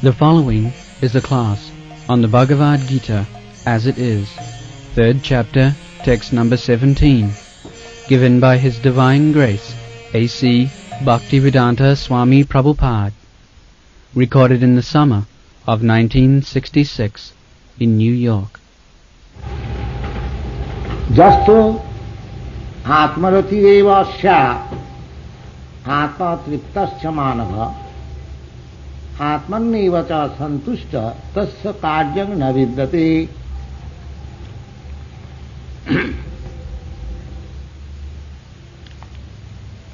The following is a class on the Bhagavad Gita as it is, 3rd chapter, text number 17, given by His Divine Grace, A.C. Bhaktivedanta Swami Prabhupada, recorded in the summer of 1966 in New York. Jasto atmarati eva sya atma triptasya manava atmanneva cha santushta tasya karyam na vidyate.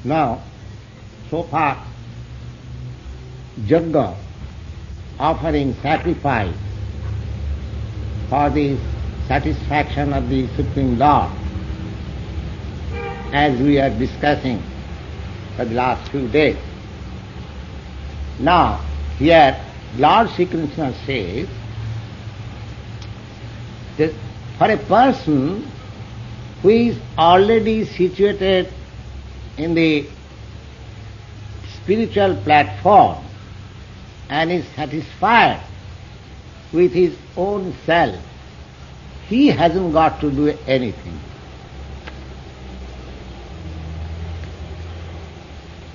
Now, so far, Jagga, offering sacrifice for the satisfaction of the Supreme Lord, as we are discussing for the last few days. Now, here Lord Sri Krishna says that for a person who is already situated in the spiritual platform and is satisfied with his own self, he hasn't got to do anything.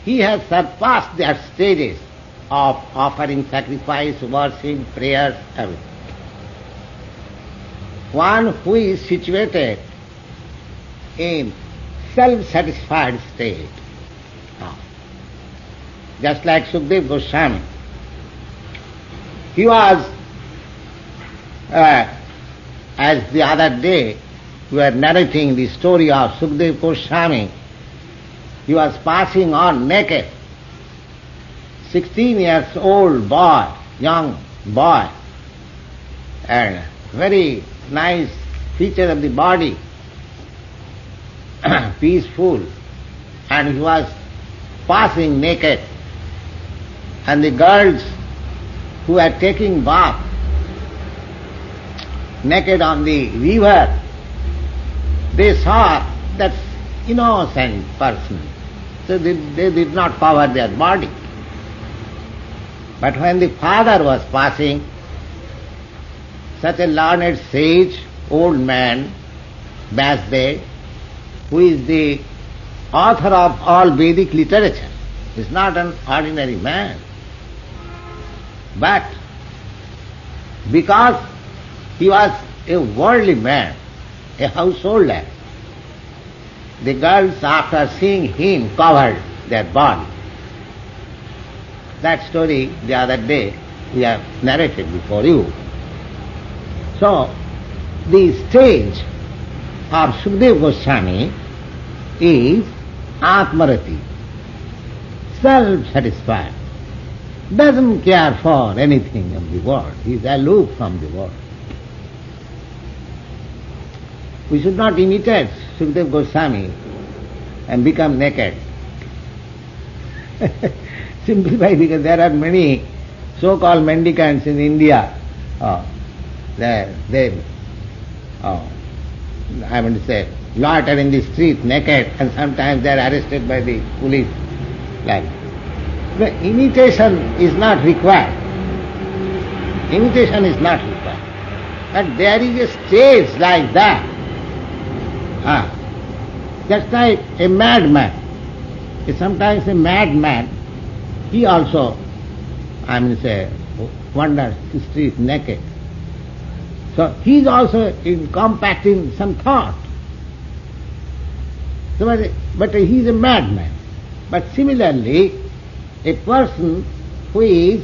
He has surpassed their stages of offering sacrifice, worship, prayers, everything. One who is situated in self-satisfied state, just like Sukadeva Goswami. He was, as the other day we were narrating the story of Sukadeva Goswami, he was passing on naked. 16 years old boy, young boy, and very nice feature of the body, peaceful, and he was passing naked. And the girls who were taking bath naked on the river, they saw that innocent person, so they did not cover their body. But when the father was passing, such a learned sage, old man, Vyasdev, who is the author of all Vedic literature, is not an ordinary man. But because he was a worldly man, a householder, the girls, after seeing him, covered their body. That story the other day we have narrated before you. So, the stage of Sukadeva Goswami is Atmarati, self-satisfied, doesn't care for anything of the world, he is aloof from the world. We should not imitate Sukadeva Goswami and become naked. Simply because there are many so-called mendicants in India. They loiter in the street naked, and sometimes they are arrested by the police. The imitation is not required. Imitation is not required. But there is a stage like that. Just like a madman. Sometimes a madman, he also, wanders the street naked. So he is also compacting some thought. So, but he is a madman. But similarly, a person who is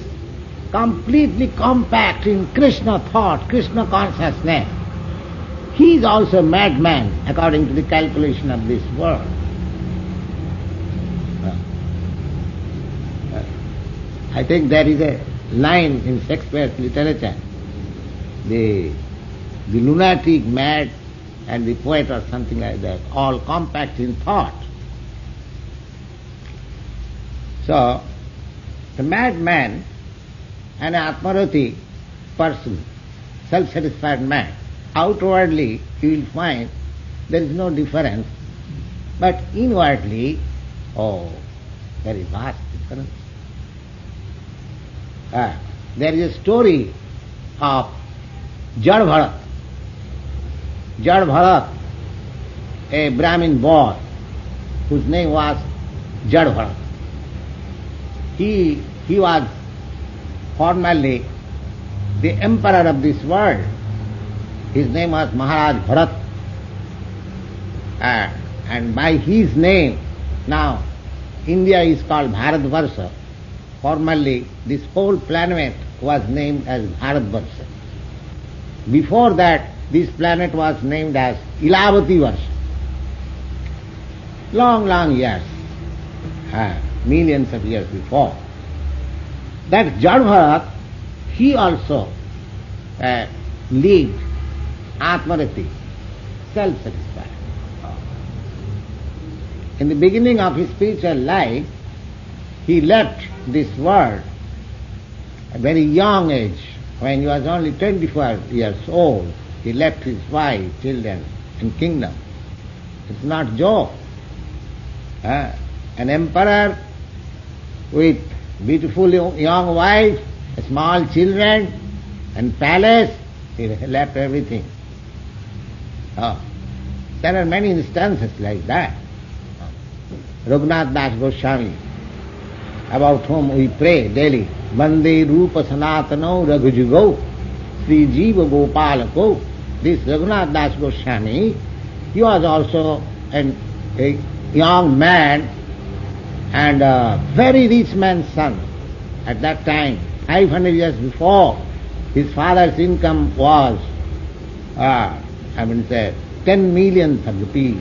completely compact in Krishna thought, Krishna consciousness, he is also a madman according to the calculation of this world. I think there is a line in Shakespeare's literature, the lunatic, mad, and the poet or something like that, all compact in thought. So, the madman and an Atmarati person, self-satisfied man, outwardly you will find there is no difference, but inwardly, very vast difference. there is a story of Jad Bharat. Jad Bharat, a Brahmin boy whose name was Jad Bharat. He was formerly the emperor of this world. His name was Maharaj Bharat. And by his name, now India is called Bharatvarsha. Formerly, this whole planet was named as Bharatvarsha. Before that, this planet was named as Ilavati Varsha. Long years, millions of years before. That Jad Bharat, he also lived Atmarati, self-satisfied. In the beginning of his spiritual life, he left this world at a very young age. When he was only 24 years old, he left his wife, children, and kingdom. It's not joke. An emperor with beautiful young wife, small children, and palace, he left everything. There are many instances like that. Raghunath Das Goswami, about whom we pray daily, Vande Rupa Sanatano Raghujugo, Sri Jiva Gopalako. This Raghunath Das Goswami, he was also a young man and a very rich man's son. At that time, 500 years before, his father's income was, 10 millions of rupees.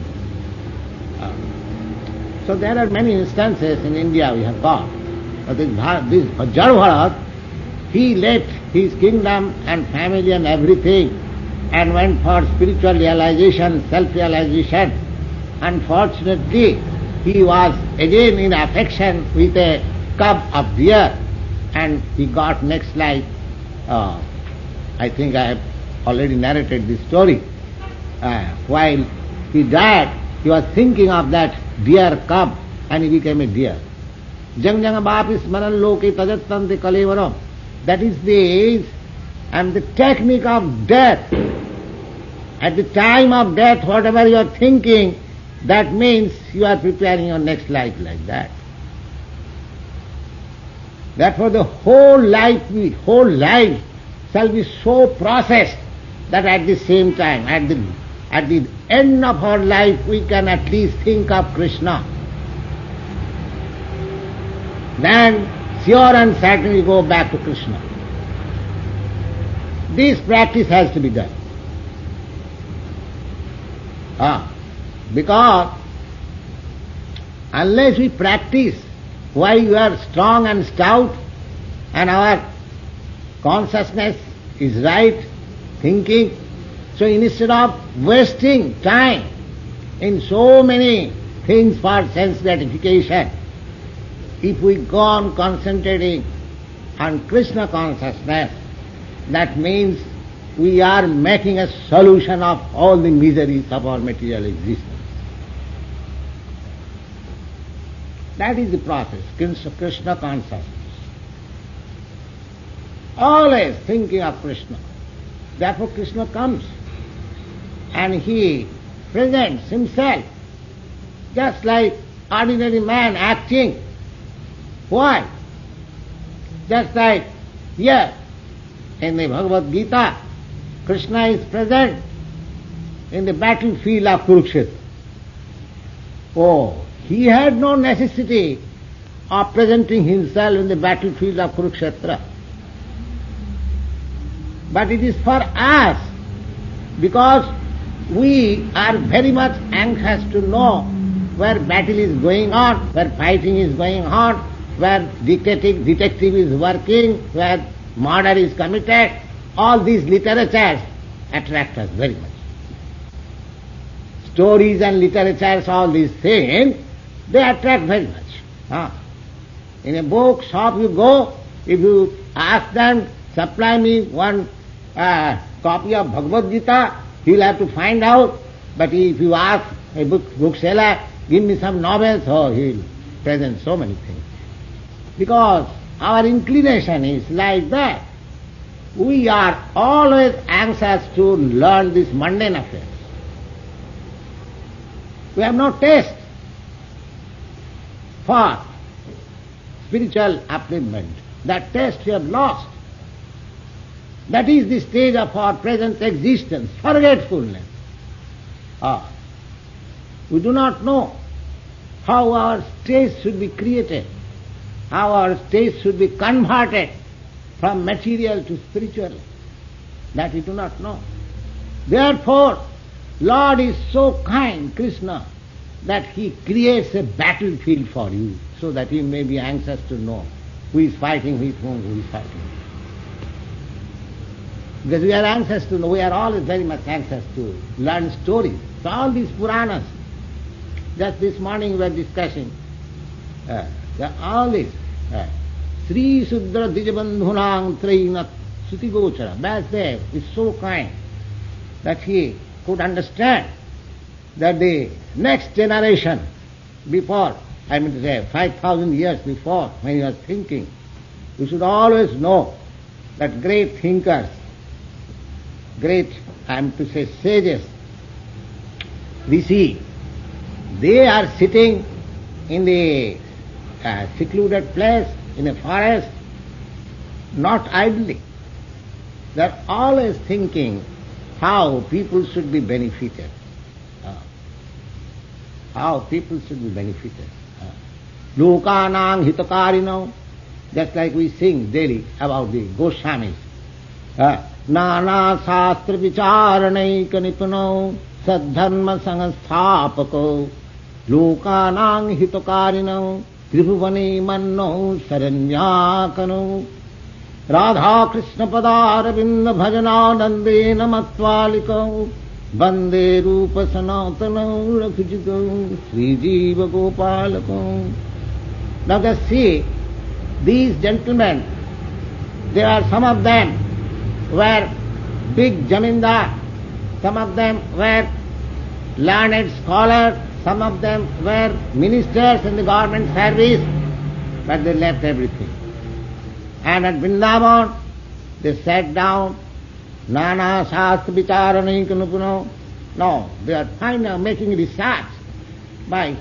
So there are many instances in India we have got. But this Jad Bharat, he left his kingdom and family and everything and went for spiritual realization, self-realization. Unfortunately, he was again in affection with a cub of deer and he got next life. I think I have already narrated this story. While he died, he was thinking of that deer cub and he became a deer. Jang jang bapis manan loke tajattante kalevaram. That is the age and the technique of death. At the time of death, whatever you are thinking, that means you are preparing your next life like that. Therefore the whole life shall be so processed that at the same time, at the end of our life, we can at least think of Krishna. Then sure and certain we go back to Krishna. This practice has to be done. Because unless we practice while we are strong and stout and our consciousness is right, thinking, so instead of wasting time in so many things for sense gratification, if we go on concentrating on Krishna consciousness, that means we are making a solution of all the miseries of our material existence. That is the process, Krishna consciousness. Always thinking of Krishna. Therefore Krishna comes and he presents himself just like ordinary man acting. Why? Just like here in the Bhagavad Gita, Krishna is present in the battlefield of Kurukshetra. Oh, he had no necessity of presenting himself in the battlefield of Kurukshetra. But it is for us, because we are very much anxious to know where battle is going on, where fighting is going on, where detective is working, where murder is committed. All these literatures attract us very much. Stories and literatures, all these things, they attract very much. In a book shop you go, if you ask them, supply me one copy of Bhagavad Gita, he will have to find out. But if you ask a bookseller, give me some novels, oh, he will present so many things. Because our inclination is like that. We are always anxious to learn these mundane affairs. We have no taste for spiritual upliftment. That taste we have lost. That is the stage of our present existence, forgetfulness. We do not know how our taste should be created, how our taste should be converted from material to spiritual. That we do not know. Therefore, Lord is so kind, Krishna, that He creates a battlefield for you so that you may be anxious to know who is fighting with whom, who is fighting. Because we are anxious to know, we are always very much anxious to learn stories. So all these Puranas, just this morning we were discussing, all this, Sri Sudra Dijabandhunang Trainat Suti Gochara, Vyasdev is so kind that he could understand that the next generation before, 5,000 years before, when he was thinking, we should always know that great thinkers, great, sages, rishi, they are sitting in the secluded place, in a forest, not idly. They are always thinking how people should be benefited. How people should be benefited. Lokanang hitakarino, just like we sing daily about the Goswamis. Nana Shastra Vicharanai Kanipano Sadharma Sangasthapako Lokanang hitakarino Tribhuvani Manno Saranyakano Radha Krishna Padaravinda Bhajananandena Matvaliko Bande Rupa Sanatana Rakhujiko Sri Jiva Gopalako. Now just see, these gentlemen, there are some of them were big jamindar, some of them were learned scholars, some of them were ministers in the government service, but they left everything. And at Vrindavan, they sat down, Nana Shastra Vicharani Kanupuno. No, they are making research by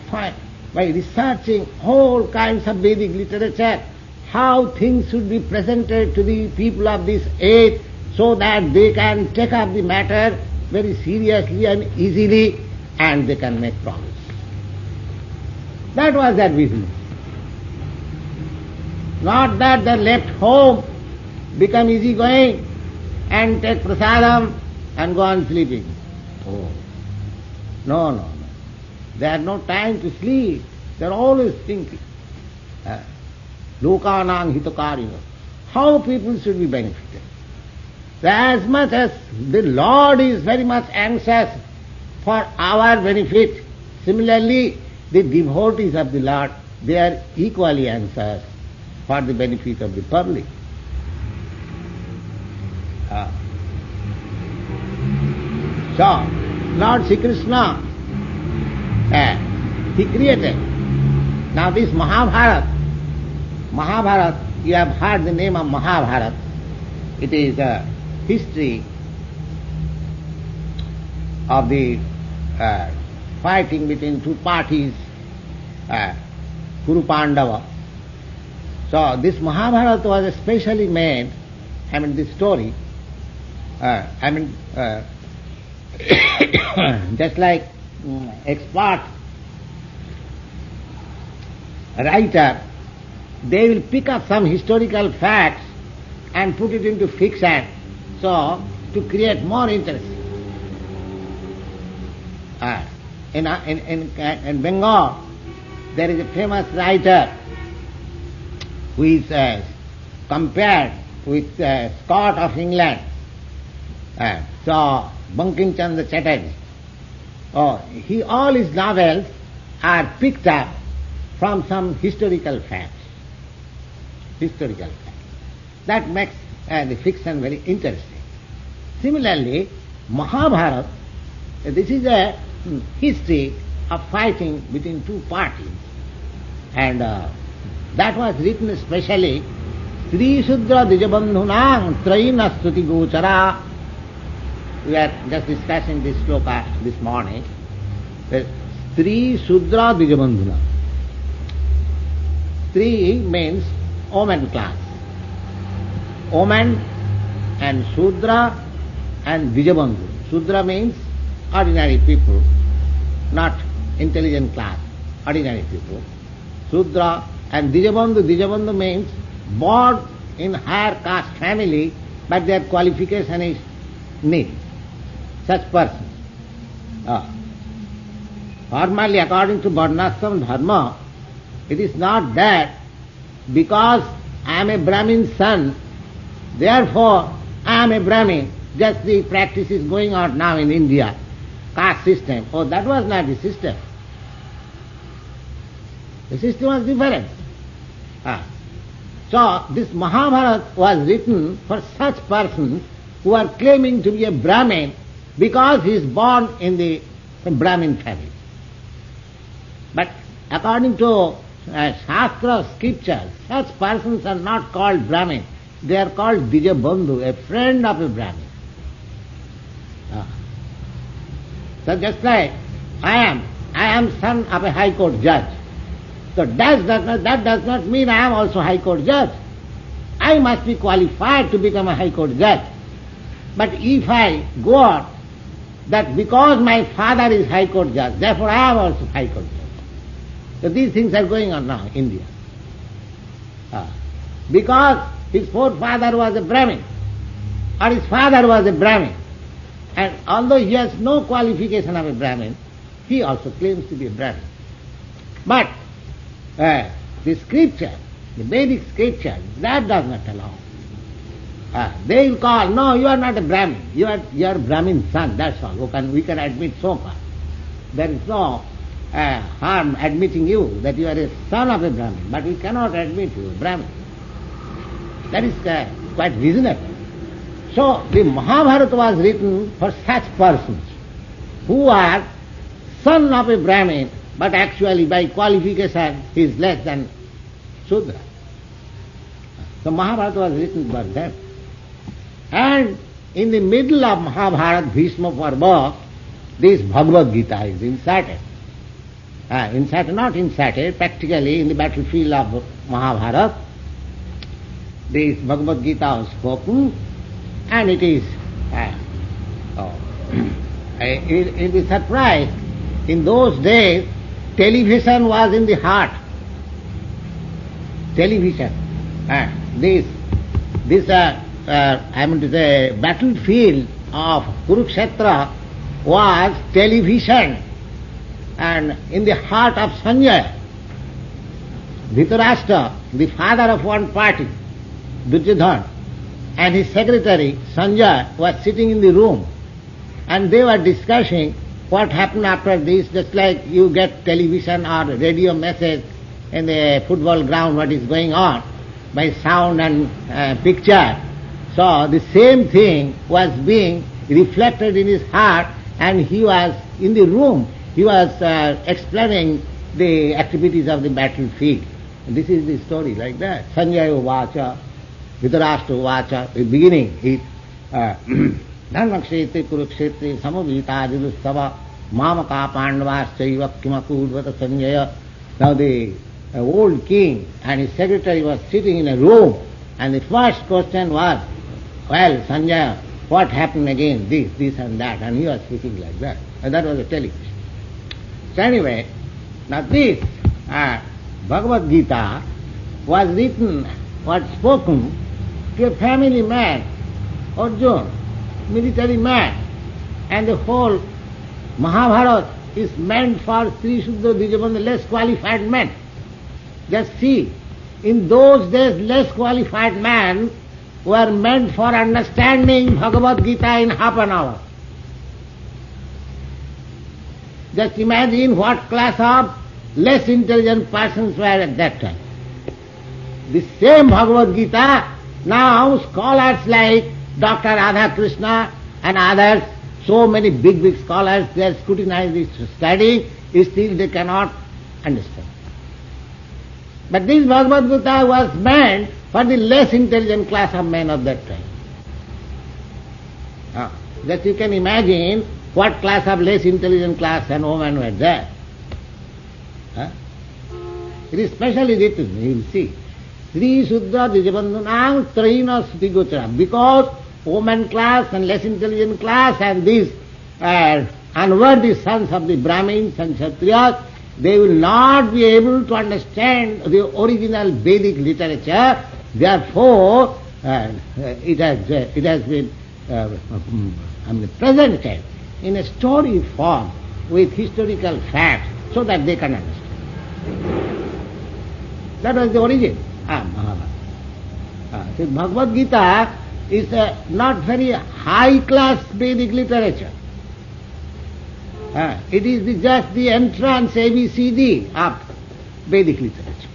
researching whole kinds of Vedic literature, how things should be presented to the people of this age so that they can take up the matter very seriously and easily and they can make progress. That was their business. Not that they left home, become easygoing and take prasadam and go on sleeping. Oh, no. They have no time to sleep. They are always thinking. Lokanang hitakarino. How people should be benefited. As much as the Lord is very much anxious for our benefit, similarly the devotees of the Lord, they are equally anxious for the benefit of the public. So, Lord Sri Krishna, He created. Now this Mahabharata, you have heard the name of Mahabharata. It is a history of the fighting between two parties, Kuru Pandava. So this Mahabharata was especially made, this story, just like expert writer, they will pick up some historical facts and put it into fiction, so to create more interest. In Bengal, there is a famous writer who is compared with Scott of England. So Bankim Chandra Chatterjee. All his novels are picked up from some historical facts. That makes the fiction very interesting. Similarly, Mahabharata, this is a history of fighting between two parties, and that was written especially Sri Sudra Dijabandhunang Traina Stuti Gochara. We are just discussing this sloka this morning. Sri Sudra Dijabandhuna. Sri means woman class. Woman and Sudra and Dijabandhu. Sudra means ordinary people, not intelligent class, ordinary people. Sudra and Dijabandhu. Dijabandhu means born in higher caste family, but their qualification is nil. Such person. Formally, according to Varnashram Dharma, it is not that because I am a Brahmin son, therefore I am a Brahmin. Just the practice is going on now in India, caste system. Oh, that was not the system. The system was different. So this Mahabharata was written for such persons who are claiming to be a Brahmin because he is born in some Brahmin family. But according to Shastra scriptures, such persons are not called Brahmin. They are called Dijabandhu, a friend of a Brahmin. So just like I am son of a High Court judge. So that does not mean I am also High Court judge. I must be qualified to become a High Court judge. But if I go on that because my father is High Court judge, therefore I am also High Court judge. So these things are going on now in India. Because his forefather was a Brahmin, or his father was a Brahmin, and although he has no qualification of a Brahmin, he also claims to be a Brahmin. But the scripture, the Vedic scripture, that does not allow. They will call, no, you are not a Brahmin, you are a Brahmin son, that's all. We can admit so far. There is no harm admitting you that you are a son of a Brahmin, but we cannot admit you a Brahmin. That is quite reasonable. So the Mahabharata was written for such persons who are son of a Brahmin, but actually by qualification he is less than Shudra. So Mahabharata was written for them. And in the middle of Mahabharata, Bhishma Parva, this Bhagavad Gita is inserted. Not inserted, practically in the battlefield of Mahabharata, this Bhagavad Gita was spoken, and it is, you'll be surprised, in those days, television was in the heart. Television. The battlefield of Kurukshetra was television, and in the heart of Sanjaya, Dhritarashtra, the father of one party, Duryodhana, and his secretary Sanjaya was sitting in the room, and they were discussing what happened after this, just like you get television or radio message in the football ground, what is going on, by sound and picture. So the same thing was being reflected in his heart, and he was in the room, he was explaining the activities of the battlefield. And this is the story like that. Sanjaya Uvacha, Dhritarashtra Uvacha, the beginning is Dharmakshetri Kurukshetri Samavita Jidustava Mamaka Pandavas Kimakurvata Sanjaya. Now the old king and his secretary was sitting in a room, and the first question was, well, Sanjaya, what happened again, this and that, and he was speaking like that. And that was a television. So anyway, now this Bhagavad Gita was written, was spoken to a family man, Arjuna, military man, and the whole Mahabharata is meant for Sri Sudra Dijabandhu, less qualified men. Just see, in those days less qualified men were meant for understanding Bhagavad Gita in half an hour. Just imagine what class of less intelligent persons were at that time. The same Bhagavad Gita, now scholars like Dr. Radhakrishna and others, so many big scholars, they are scrutinized this study, still they cannot understand. But this Bhagavad Gita was meant for the less intelligent class of men of that time. That you can imagine what class of less intelligent class and women were there. It is specially written, you will see. Sri Sudra Dijabandhanang Traina Suti Gochara. Because woman class and less intelligent class and these unworthy sons of the Brahmins and Kshatriyas, they will not be able to understand the original Vedic literature. Therefore, it has been presented in a story form with historical facts so that they can understand. That was the origin of Mahabharata. So Bhagavad Gita is not very high class Vedic literature. It is just the entrance ABCD of Vedic literature.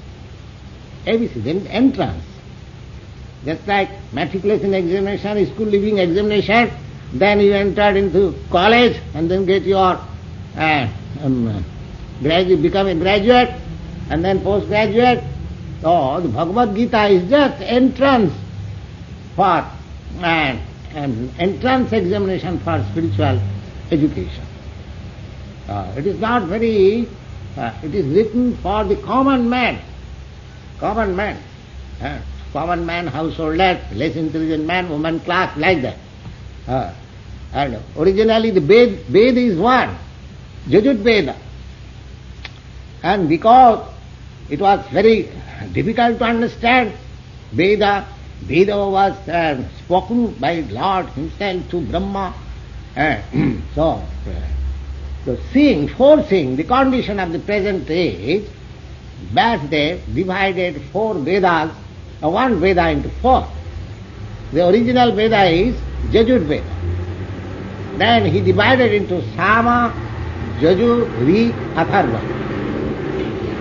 ABCD, entrance. Just like matriculation examination, school leaving examination, then you entered into college and then get your become a graduate and then postgraduate. So the Bhagavad Gita is just entrance for an entrance examination for spiritual education. It is not very, it is written for the common man, common man, householder, less intelligent man, woman class, like that. And originally the Veda is one, Yajur Veda. And because it was very difficult to understand, Veda was spoken by Lord himself to Brahma. So foreseeing the condition of the present age, Vasudev divided four Vedas, one Veda into four. The original Veda is Yajur Veda. Then he divided into Sama, Yajur, Rig, Atharva.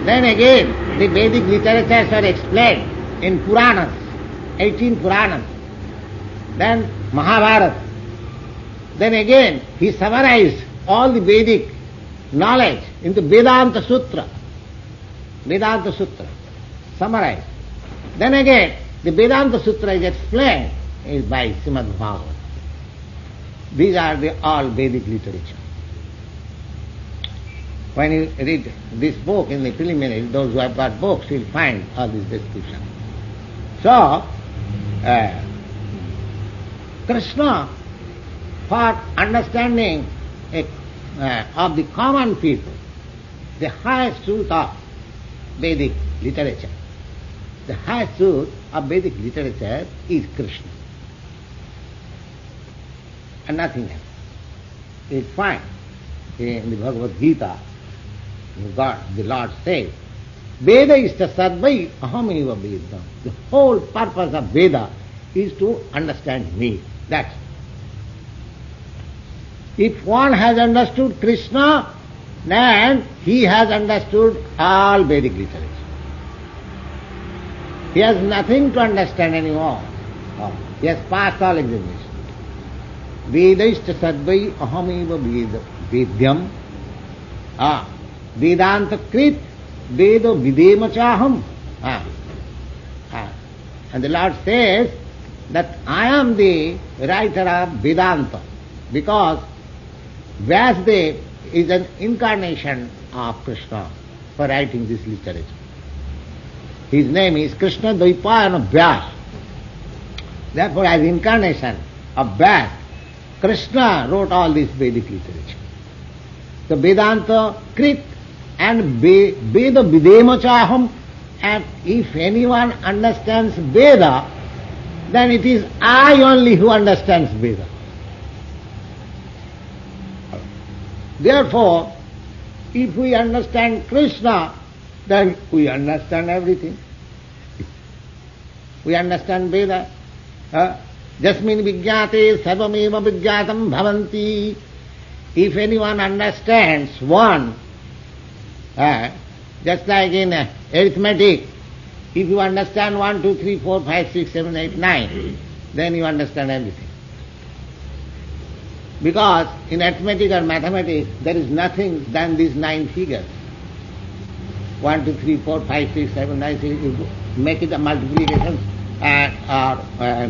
Then again the Vedic literatures are explained in Puranas, 18 Puranas. Then Mahabharata. Then again he summarized all the Vedic knowledge into Vedanta Sutra. Vedanta Sutra, summarized. Then again, the Vedanta Sutra is explained by Srimad Bhagavatam. These are all Vedic literature. When you read this book in the preliminary, those who have got books will find all this description. So, Krishna, for understanding of the common people, the highest truth of Vedic literature, the highest truth of Vedic literature is Krishna. And nothing else. It's fine. In the Bhagavad Gita, the Lord says, Veda is the sadvai ahameva Vedam. The whole purpose of Veda is to understand me. That's it. If one has understood Krishna, then he has understood all Vedic literature. He has nothing to understand anymore. He has passed all examinations. Vedaishta sadvai ahameva Vedyam. Vedanta krit Veda videma chaham. And the Lord says that I am the writer of Vedanta, because Vasudev is an incarnation of Krishna for writing this literature. His name is Krishna Dvaipayana Vyas. Therefore, as incarnation of Vyas, Krishna wrote all this Vedic literature. The Vedanta Krit and Veda Videma Chaham, and if anyone understands Veda, then it is I only who understands Veda. Therefore, if we understand Krishna, then we understand everything. We understand Veda. Jasmin vijñāte sarvameva vijñātam bhavanti. If anyone understands one, just like in arithmetic, if you understand 1, 2, 3, 4, 5, 6, 7, 8, 9, then you understand everything. Because in arithmetic or mathematics, there is nothing than these 9 figures. 1, 2, 3, 4, 5, 6, 7, 9, 6, you make it a multiplication, or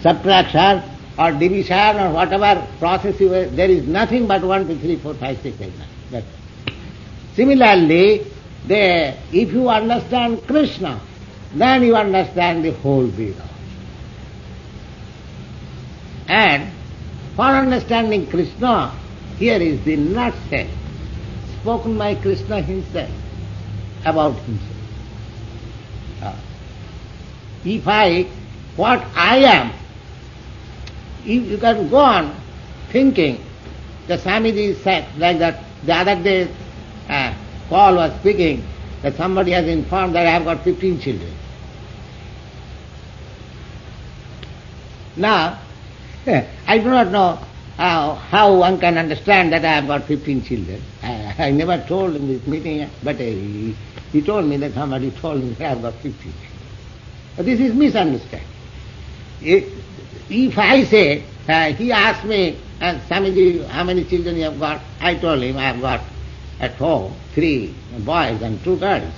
subtraction or division or whatever process there is nothing but 1, 2, 3, 4, 5, 6, 7, 8, 9. That's all. Similarly, if you understand Krishna, then you understand the whole Veda. And for understanding Krishna, here is the nutshell, spoken by Krishna himself, about himself. What I am, if you can go on thinking, the Swamiji said like that, the other day Paul was speaking, that somebody has informed that I have got 15 children. Now, I do not know how one can understand that I have got 15 children. I never told in this meeting, but he told me that somebody told me that I have got 15. But this is misunderstanding. If I say, he asked me, Swamiji, how many children you have got? I told him I have got at home 3 boys and 2 girls.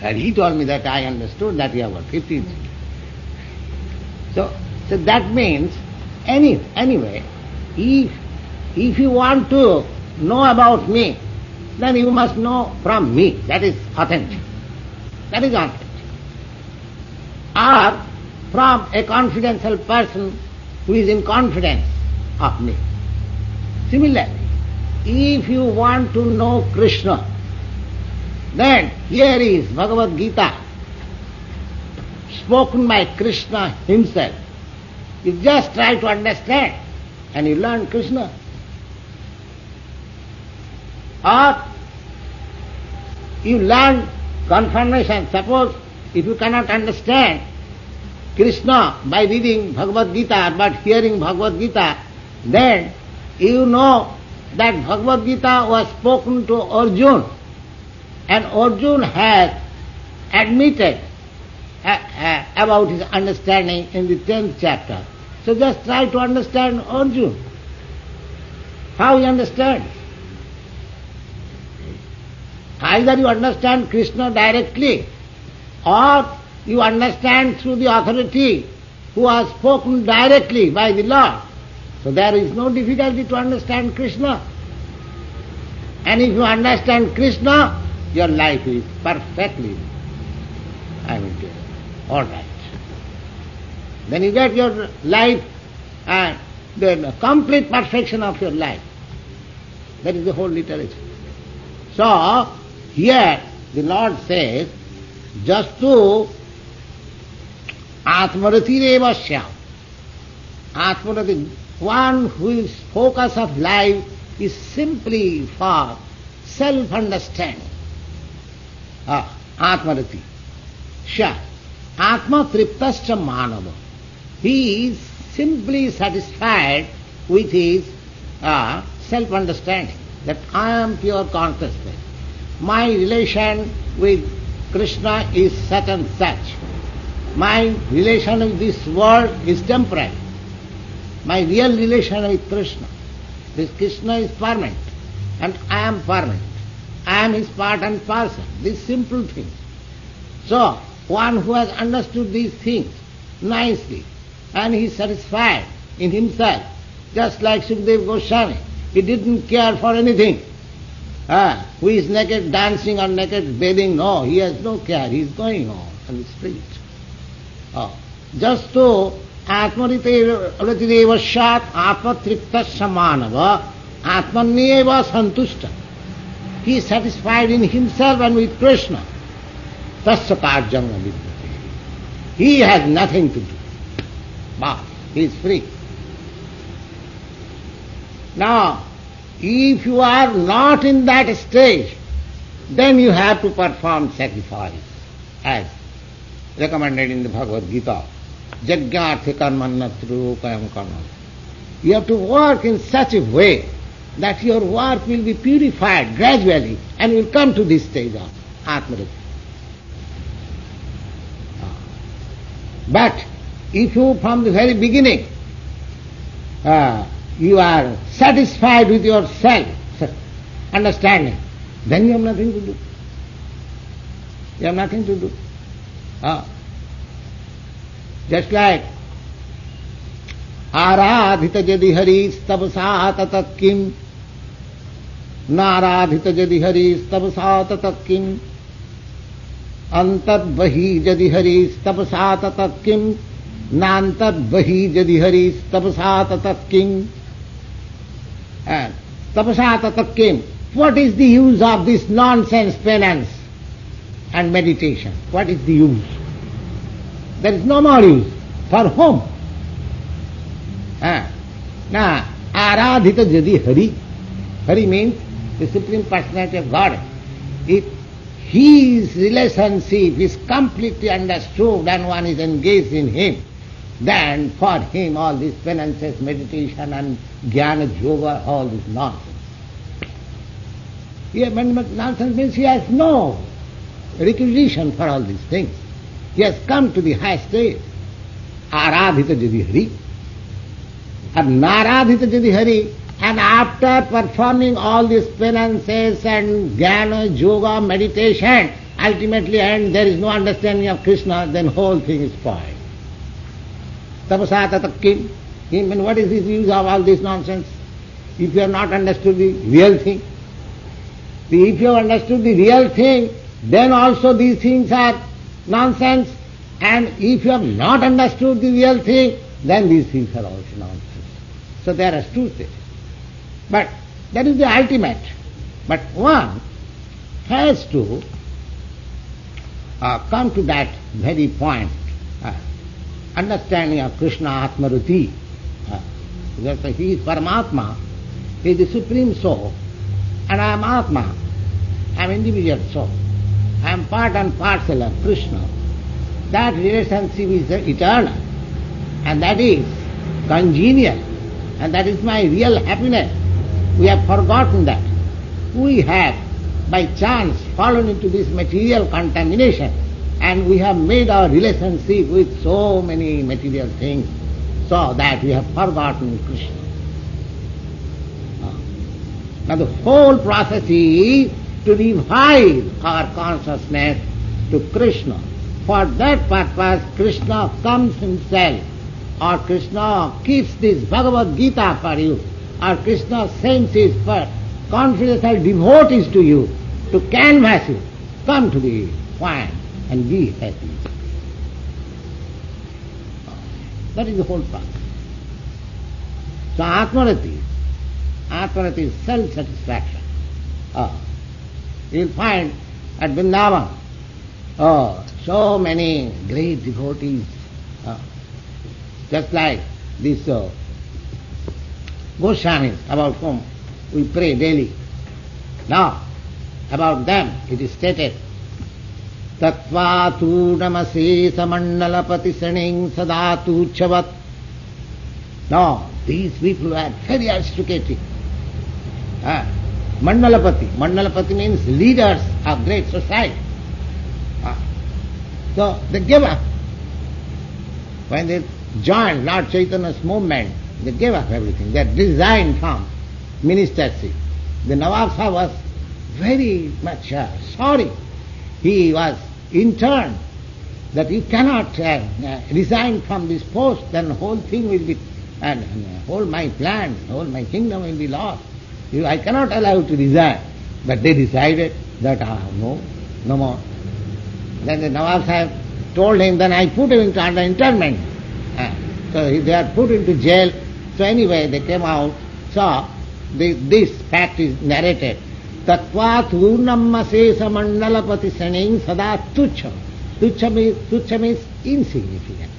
And he told me that I understood that you have got 15 children. So that means, anyway, if you want to know about me, then you must know from me. That is authentic. That is authentic. Or from a confidential person who is in confidence of me. Similarly, if you want to know Krishna, then here is Bhagavad Gita, spoken by Krishna himself. You just try to understand and you learn Krishna. Or you learn confirmation. Suppose if you cannot understand Krishna by reading Bhagavad Gita but hearing Bhagavad Gita, then you know that Bhagavad Gita was spoken to Arjuna, and Arjuna has admitted about his understanding in the 10th chapter. So just try to understand Arjuna, how he understands. Either you understand Krishna directly, or you understand through the authority who has spoken directly by the Lord. So there is no difficulty to understand Krishna. And if you understand Krishna, your life is perfectly, all right. Then you get your life and the complete perfection of your life. That is the whole literature. So, here the Lord says, Jastu Atmarati Syam. Atmarati, one whose focus of life is simply for self-understanding. Atmarati. Sha. Atma triptascha manava. He is simply satisfied with his self-understanding, that I am pure consciousness. My relation with Krishna is such and such. My relation with this world is temporary. My real relation with Krishna, this Krishna is permanent, and I am permanent. I am his part and parcel, this simple thing. So, one who has understood these things nicely, and he is satisfied in himself, just like Sukadeva Goswami, he didn't care for anything. Who is naked dancing or naked bathing? No, he has no care, he is going on the street. Just to Atmariti Shat Atma Tripta Samanava Atmanyeva Santushta. He is satisfied in himself and with Krishna. Tasya Karjanga Vidyate. He has nothing to do. But he is free. Now, if you are not in that stage, then you have to perform sacrifice, as recommended in the Bhagavad Gita. Jajñārthi karmannatru kayam karma. You have to work in such a way that your work will be purified gradually and will come to this stage of Atmariti. But if you from the very beginning you are satisfied with your self understanding, then you have nothing to do. You have nothing to do. Just like आराधित यदि हरिस्तपसा ततः किम, नाराधित यदि हरिस्तपसा ततः किम, अंतर्बहि यदि हरिस्तपसा ततः किम, नान्तर्बहि यदि हरिस्तपसा ततः किम, tapasa tतः Kim. What is the use of this nonsense penance and meditation? What is the use? There is no more use. For whom? Now, aradhita jadi hari. Hari means the Supreme Personality of God. If his relationship is completely understood and one is engaged in him, then for him all these penances, meditation and jnana yoga, all this nonsense. Nonsense means he has no requisition for all these things. He has come to the high stage. Aradhita jadi hari. And naradhita jadi hari. And after performing all these penances and jnana, yoga, meditation, ultimately and there is no understanding of Krishna, then whole thing is spoiled. Tapasa tata kim. And what is the use of all this nonsense? If you have not understood the real thing. If you have understood the real thing, then also these things are nonsense. And if you have not understood the real thing, then these things are also nonsense. So there are two things. But that is the ultimate. But one has to come to that very point, understanding of Krishna Atmaruti. Because he is Paramatma, he is the Supreme Soul, and I am Atma, I am individual soul. I am part and parcel of Krishna. That relationship is eternal, and that is congenial, and that is my real happiness. We have forgotten that. We have, by chance, fallen into this material contamination, and we have made our relationship with so many material things, so that we have forgotten Krishna. Now the whole process is to revive our consciousness to Krishna. For that purpose, Krishna comes himself, or Krishna keeps this Bhagavad Gita for you, or Krishna sends his confidential devotees to you, to canvass you. Come to the point and be happy. That is the whole process. So Atmarati is self-satisfaction. You will find at Vrindavan, so many great devotees, just like these Goswamis, about whom we pray daily. Now, about them it is stated, Tattvatu namase samandalapati saning sadatu chavat. Now, these people are very aristocratic. Mandalapati means leaders of great society. So they gave up. When they joined Lord Chaitanya's movement, they gave up everything. They resigned from ministership. The Nawab Sahib was very much sorry. He was interned that you cannot resign from this post, then the whole thing will be, and whole my plan, whole my kingdom will be lost. I cannot allow you to resign. But they decided that no more. Then the Nawab Sahib told him, then I put him into under internment. So they are put into jail. So anyway, they came out. So this fact is narrated. Tattvat urnammasesa mandalapati saning sada tuchha. Tuchha means insignificant.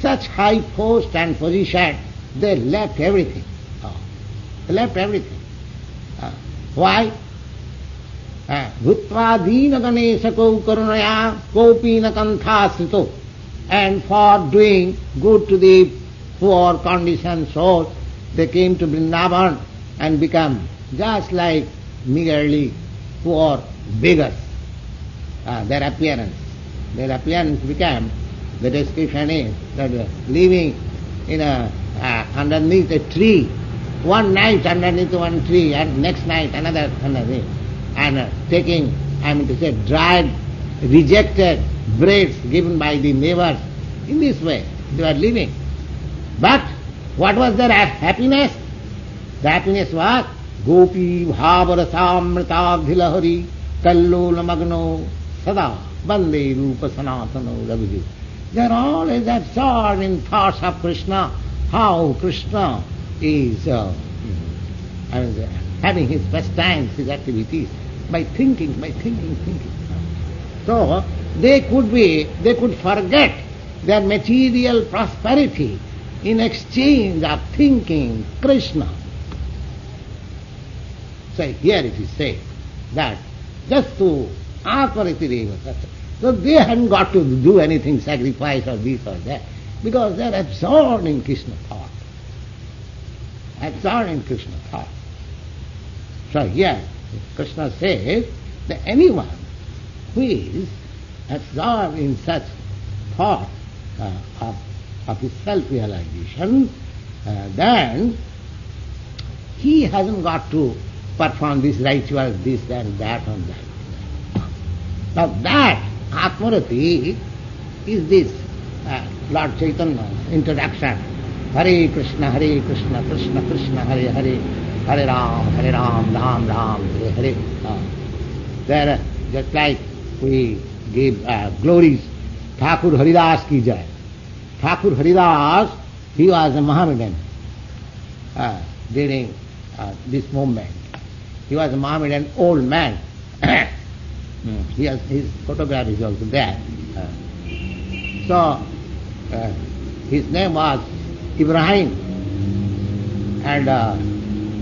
Such high post and position, they left everything. They left everything. Why? Bhutva dīna ganeshako karunaya kopina kanthasrito. And for doing good to the poor conditioned souls, they came to Vrindavan and become just like meagerly poor beggars. Their appearance became, the description is that living in underneath a tree, one night underneath one tree and next night another underneath, and taking, dried, rejected breads given by the neighbors. In this way, they were living. But what was their happiness? The happiness was Gopi bhavarasamritabhilahari kallola magno sada bande rupa sanatano ravidu. They are always absorbed in thoughts of Krishna, how Krishna is having his pastimes, his activities, by thinking. So they could forget their material prosperity in exchange of thinking Krishna. So here it is said that just to Atmariti. So they hadn't got to do anything, sacrifice or this or that, because they are absorbed in Krishna thought. Absorbed in Krishna thought. So here Krishna says that anyone who is absorbed in such thought of his self-realization, then he hasn't got to perform this ritual, this and that and that. Now that Atmarati is this Lord Chaitanya's introduction. Hare Krishna, Krishna Krishna, Hare Hare, Hare Ram, Ram Ram, Hare Hare. There, just like we give glories, Thakur Haridas ki jai. Thakur Haridas, he was a Mohammedan during this movement. He was a Mohammedan old man. His photograph is also there. So, his name was Ibrahim, and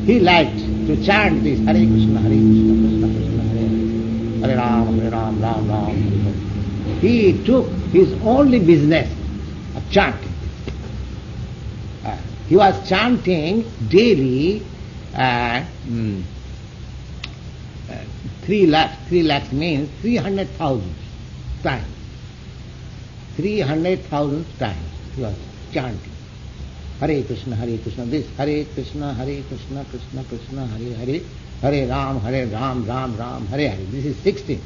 he liked to chant this Hare Krishna, Krishna Krishna, Hare Ram, Ram Ram. He took his only business of chanting. He was chanting daily 3 lakhs means 300,000 times. 300,000 times he was chanting. Hare Krishna, this Hare Krishna, Krishna Krishna, Hare Hare, Hare Ram, Ram Ram, Hare Hare. This is 16.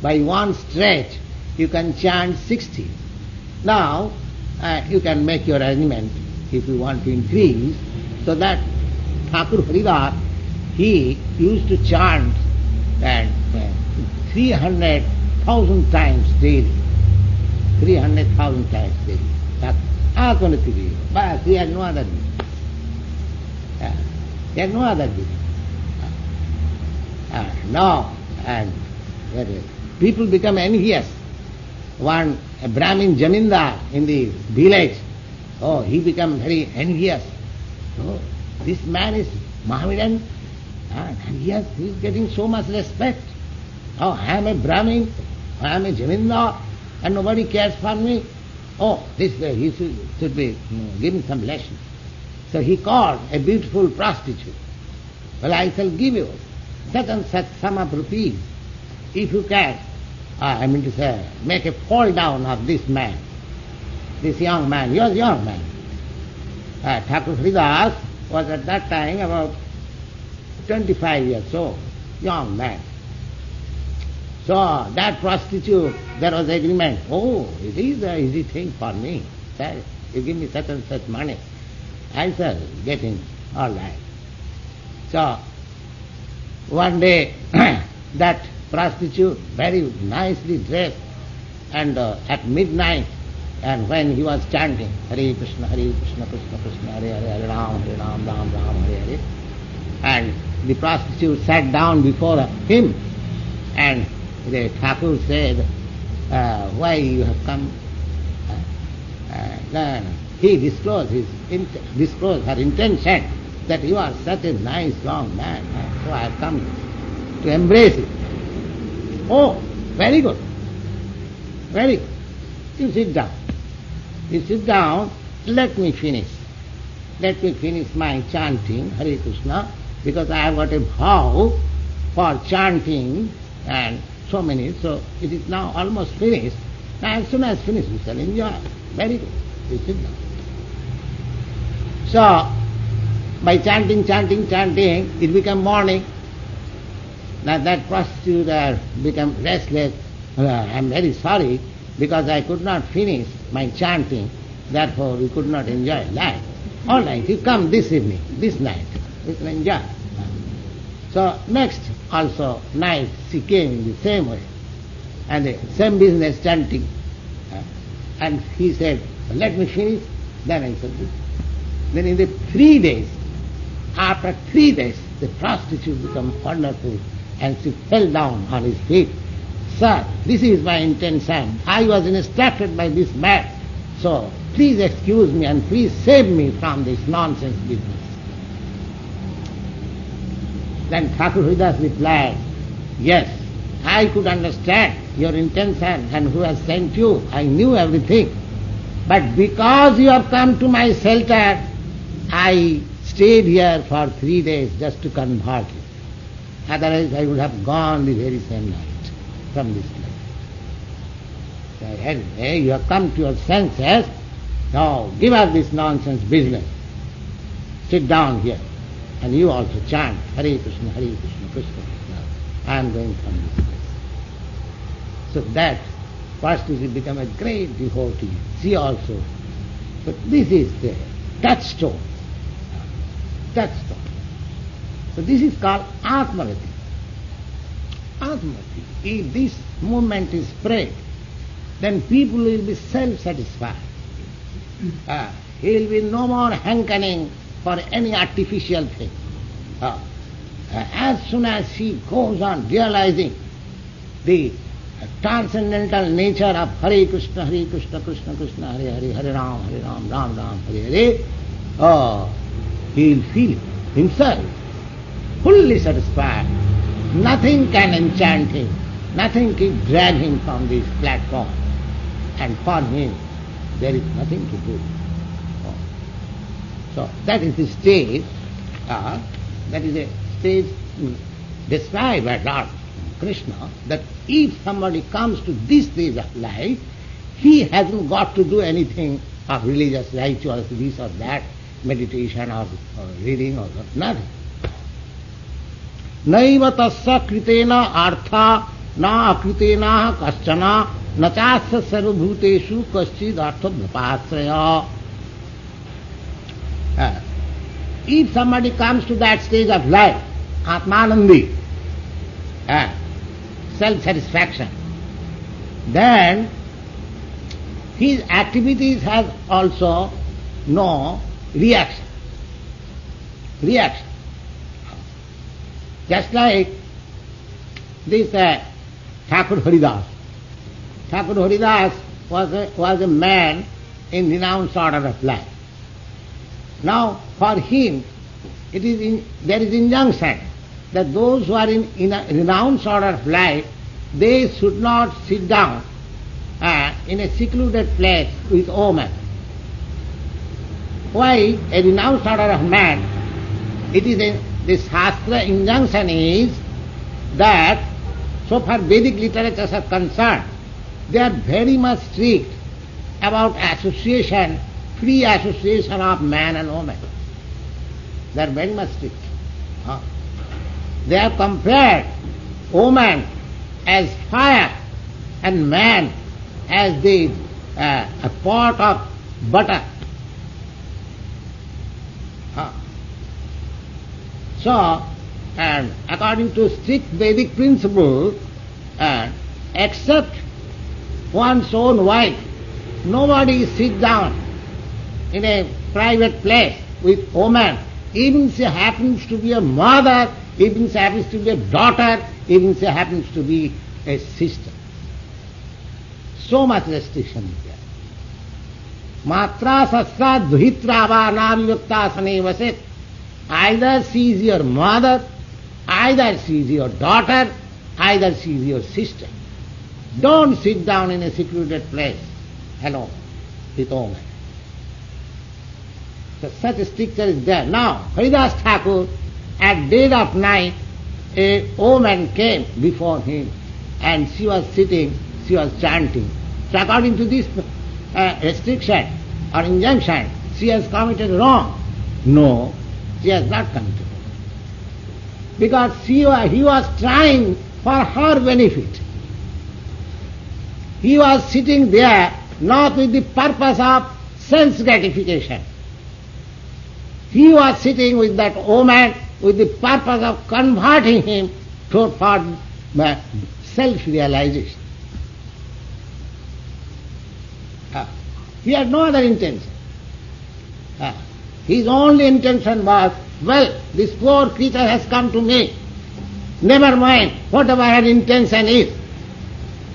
By one stretch you can chant 60. Now you can make your arrangement if you want to increase, so that Thakur Haridas, he used to chant and 300,000 times daily. 300,000 times daily. That's Atmanati. But he had no other meaning. He had no other meaning. Now, and people become envious. One, a Brahmin Jamindar in the village, he became very envious. Oh, this man is Mohammedan, and he is getting so much respect. Oh, I am a Brahmin, I am a Jamindar, and nobody cares for me. Oh, this way he should be giving some lessons. So he called a beautiful prostitute. Well, I shall give you such and such sum of rupees if you can, make a fall down of this man, this young man. He was a young man. Thakur Haridas was at that time about 25 years old, young man. So that prostitute, there was agreement. Oh, it is an easy thing for me. Sir, you give me such and such money, I shall get in. All right. So one day that prostitute, very nicely dressed, and at midnight, and when he was chanting Hare Krishna, Krishna Krishna, Hare Hare, Hare Ram, Ram Ram, Hare Hare, and the prostitute sat down before him, and the Thakur said, why you have come? Then he disclosed her intention that you are such a nice young man, so I have come to embrace it. Oh, very good. Very good. You sit down. You sit down, let me finish. Let me finish my chanting Hare Krishna, because I have got a vow for chanting and so many, so it is now almost finished. Now as soon as finished, you shall enjoy. Very good. You sit down. So, by chanting, it became morning. Now that prostitute became restless. I am very sorry because I could not finish my chanting. therefore we could not enjoy life. All right, you come this evening, this night, we can enjoy. So next also night she came in the same way, and the same business chanting. And he said, let me finish. Then I said this. Then in the 3 days, after 3 days, the prostitute became wonderful and she fell down on his feet. Sir, this is my intention. I was instructed by this man. So please excuse me and please save me from this nonsense business. Then Thakur Haridas replied, yes, I could understand your intention and who has sent you. I knew everything. But because you have come to my shelter, I stayed here for 3 days just to convert you. Otherwise I would have gone the very same night from this place. So anyway, you have come to your senses. Now give up this nonsense business. Sit down here. And you also chant Hare Krishna, Hare Krishna, Krishna Krishna. I am going from this place. So that first is to become a great devotee. She also. But this is the touchstone. Touchstone. So this is called Atmarati. Atmarati. If this movement is spread, then people will be self-satisfied. He will be no more hankering for any artificial thing. As soon as she goes on realizing the transcendental nature of Hare Krishna, Krishna Krishna, Hare Hare, Hare Ram, Ram Ram, Hare Hare, he will feel himself fully satisfied. Nothing can enchant him, nothing can drag him from this platform. And for him, there is nothing to do. So that is the stage, that is a stage described by Lord Krishna, that if somebody comes to this stage of life, he hasn't got to do anything of religious rituals, this or that, meditation or reading or nothing. Naiva tasya kritena artha na akritena kaschana na chasya sarvabhuteshu kaschid artha bhapasraya. If somebody comes to that stage of life, Atmanandi, self-satisfaction, then his activities have also no reaction. Reaction. Just like this Thakur Haridas. Thakur Haridas was a man in renounced order of life. Now, for him, there is injunction that those who are in a renounced order of life, they should not sit down in a secluded place with women. Why? A renounced order of man, the Shastra injunction is that, so far Vedic literatures are concerned, they are very much strict about association, free association of man and woman. They are very much strict. They have compared woman as fire and man as a pot of butter. So, and according to strict Vedic principle, except one's own wife, nobody sits down in a private place with woman, even she happens to be a mother, even she happens to be a daughter, even she happens to be a sister. So much restriction is there. Matra sasra dhuhitra va navivakta sane vasit. Either she is your mother, either she is your daughter, either she is your sister. Don't sit down in a secluded place alone with woman. So such a stricture is there. Now, Haridas Thakur, at dead of night, a woman came before him and she was sitting, she was chanting. So according to this restriction or injunction, she has committed wrong. No, she has not committed wrong. Because he was trying for her benefit. He was sitting there not with the purpose of sense gratification. He was sitting with that woman with the purpose of converting him for self-realization. He had no other intention. His only intention was, well, this poor creature has come to me. Never mind whatever her intention is.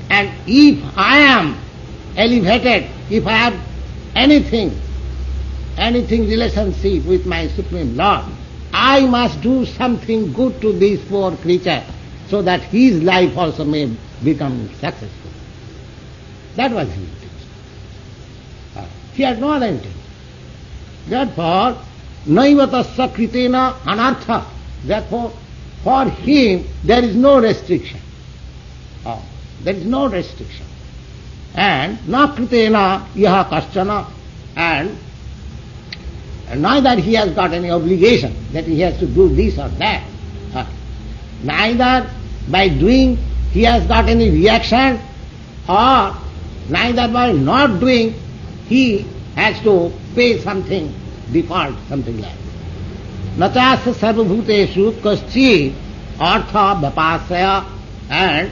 And if I am elevated, if I have anything relationship with my Supreme Lord, I must do something good to this poor creature so that his life also may become successful. That was his intention. He had no other intention. Therefore, naivatasya kritena anartha. Therefore, for him there is no restriction. There is no restriction. And na kritena yaha kaschana, and neither he has got any obligation that he has to do this or that. Neither by doing he has got any reaction, or neither by not doing he has to pay something, default, something like that. Nachasya sarvabhuteshu kaschid artha vyapasaya, and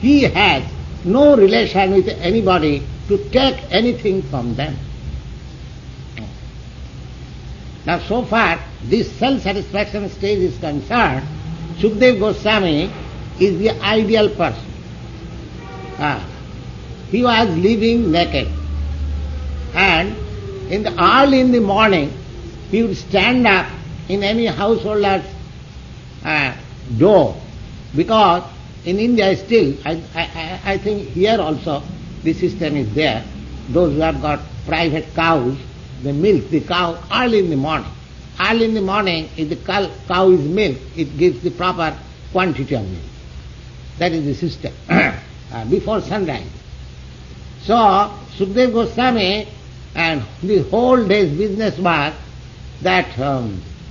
he has no relation with anybody to take anything from them. Now, so far this self-satisfaction stage is concerned, Sukadeva Goswami is the ideal person. He was living naked, and early in the morning he would stand up in any householder's door, because in India still, I think here also the system is there. Those who have got private cows, they milk the cow early in the morning. Early in the morning, if the cow is milked, it gives the proper quantity of milk. That is the system, before sunrise. So, Sukadeva Goswami, and the whole day's business was that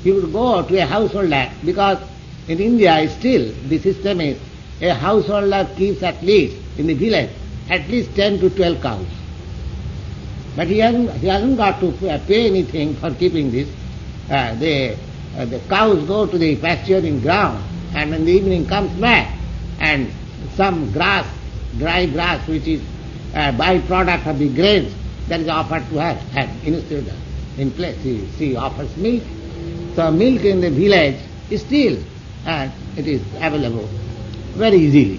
he would go to a householder, because in India still the system is a householder keeps at least, in the village, at least 10 to 12 cows. But he hasn't got to pay anything for keeping this. The cows go to the pasturing ground, and in the evening comes back, and some grass, dry grass, which is a byproduct of the grains, that is offered to her, and instead, in place, she offers milk. So milk in the village is still, and it is available very easily,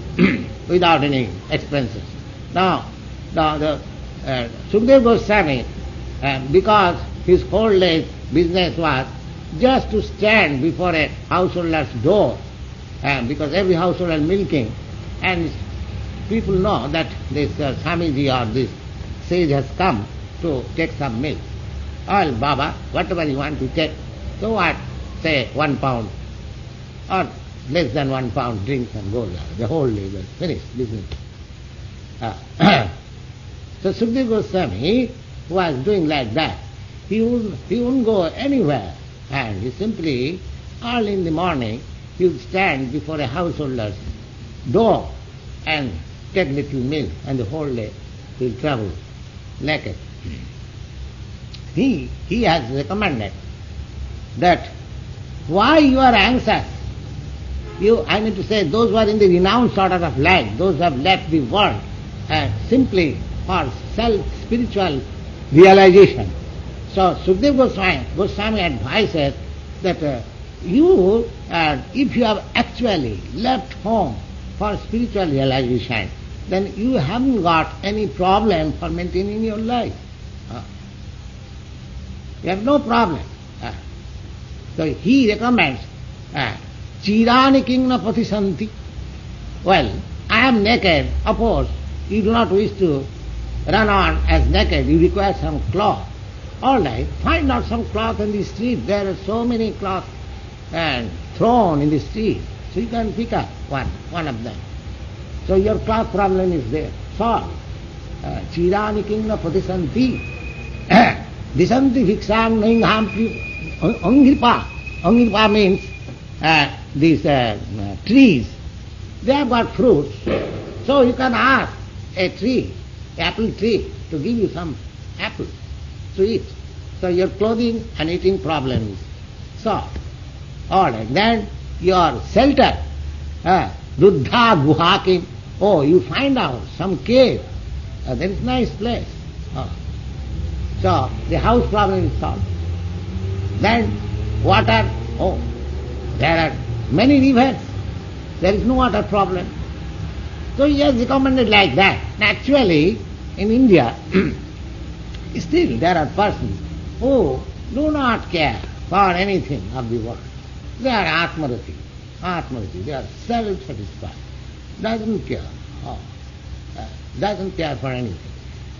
without any expenses. Now the Sukadeva Goswami, because his whole day's business was just to stand before a householder's door, because every householder is milking, and people know that this Swamiji or this sage has come to take some milk. Well, Baba, whatever you want to take, so what, say 1 pound, or less than 1 pound, drinks and goes. The whole day was finished business. So Sukadeva Goswami was doing like that. He wouldn't go anywhere, and he simply, early in the morning, he would stand before a householder's door and take little milk, and the whole day he will travel naked. He has recommended that why you are anxious. I mean to say, those who are in the renounced order of life, those who have left the world, simply for spiritual realization. So Sukadeva Goswami advises that you, if you have actually left home for spiritual realization, then you haven't got any problem for maintaining your life. You have no problem. So he recommends Chirani kingna patisanti. Well, I am naked. Of course, you do not wish to run on as naked. You require some cloth. All right, find out some cloth in the street. There are so many cloths thrown in the street. So you can pick up one of them. So your cloth problem is there. Solved. Chirani kingna patisanti. Disanti bhiksham naingham angripa. Angripa means these trees, they have got fruits. So you can ask a tree, apple tree to give you some apple to eat. So your clothing and eating problem is solved. All right, then your shelter, Ruddha Guhakim, oh, you find out some cave, there is nice place. So the house problem is solved. Then water, oh, there are many rivers, there is no water problem. So he has recommended like that. Actually, in India, still there are persons who do not care for anything of the world. They are Atmarati. They are self-satisfied. Doesn't care. Doesn't care for anything.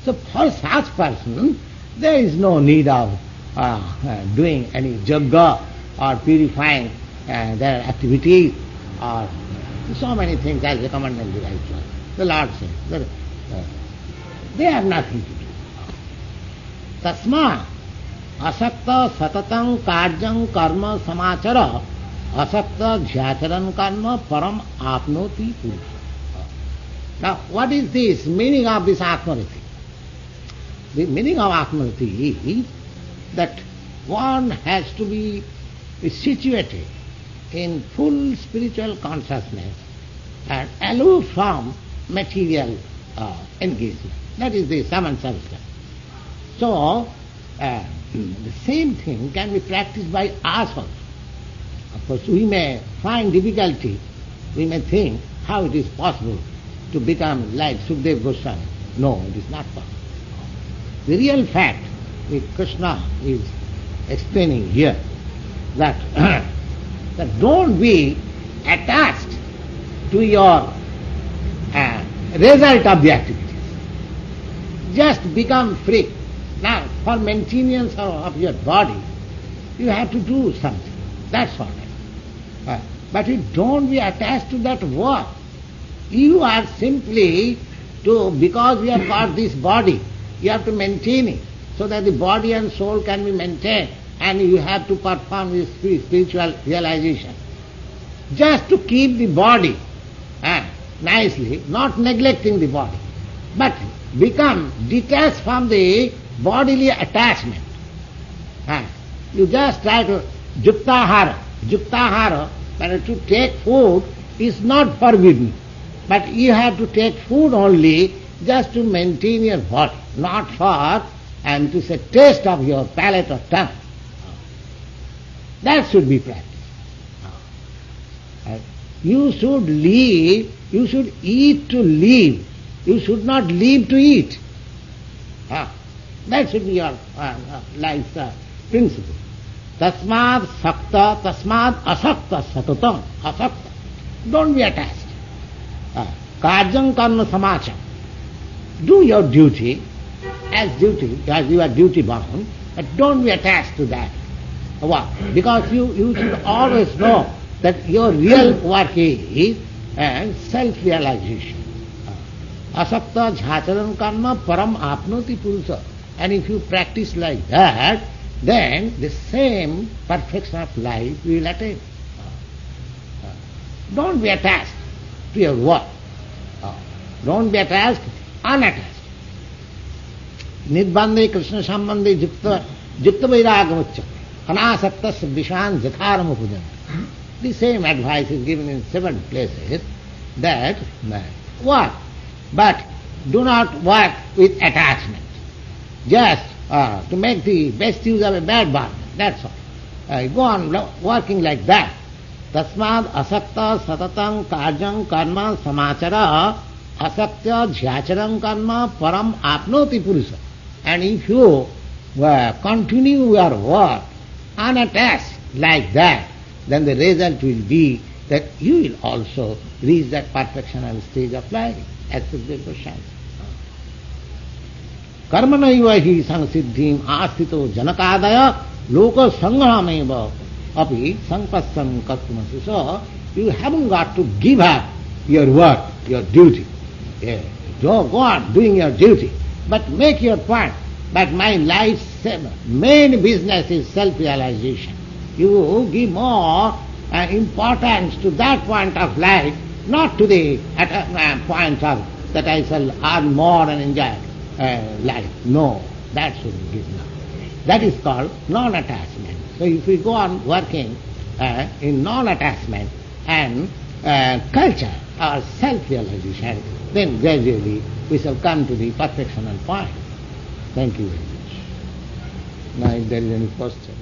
So for such person, there is no need of doing any yoga or purifying their activities or so many things as recommended in the right way. The Lord says they have nothing to do. Tasma asakta satatam karjam karma samachara asakta jhacharan karma param apnoti purusha. Now what is this meaning of this Atmarati? The meaning of Atmarati is that one has to be situated in full spiritual consciousness and aloof from material engagement. That is the sum and substance. So, the same thing can be practiced by us also. Of course, we may find difficulty, we may think how it is possible to become like Sukadeva Goswami. No, it is not possible. The real fact which Krishna is explaining here, that that don't be attached to your result of the activities. Just become free. Now, for maintenance of your body, you have to do something. That's all right. But you don't be attached to that work. You are simply because we have got this body, you have to maintain it so that the body and soul can be maintained, and you have to perform this spiritual realization. Just to keep the body nicely, not neglecting the body, but become detached from the bodily attachment. You just try to Juktahara, but to take food is not forbidden, but you have to take food only just to maintain your body, not for and to say taste of your palate or tongue. That should be practiced. You should live, you should eat to live. You should not live to eat. That should be your life's principle. Tasmad sakta, tasmad asakta satatam. Asakta. Don't be attached. Karjam karma samacham. Do your duty as you are duty bound, but don't be attached to that. What? Because you should always know that your real work is self-realization. Asakta jhacharan karma param apnoti purusha. And if you practice like that, then the same perfection of life you will attain. Don't be attached to your work. Don't be attached, unattached. Nidbandhe Krishna sambandhe jukta vairagamuccha anasakta sadvishan jatharam pujan. The same advice is given in several places that work, but do not work with attachment. Just to make the best use of a bad bargain, that's all. Go on working like that. Tasmad asakta satatam karjam karma samachara asakta jhacharam karma param apnoti purusha. And if you continue your work unattached like that, then the result will be that you will also reach that perfectional stage of life, as Sukadeva Goswami. Karmanaiva hi samsiddhim astito janakadaya loka sanghameva api sampassam kartumasi. So you haven't got to give up your work, your duty. Go on doing your duty, but make your point. But my life's main business is self-realization. You give more importance to that point of life, not to the point of that I shall earn more and enjoy life. No, that shouldn't be enough. That is called non-attachment. So if we go on working in non-attachment and culture or self-realization, then gradually we shall come to the perfectional point. Thank you very much. Now if there is any question.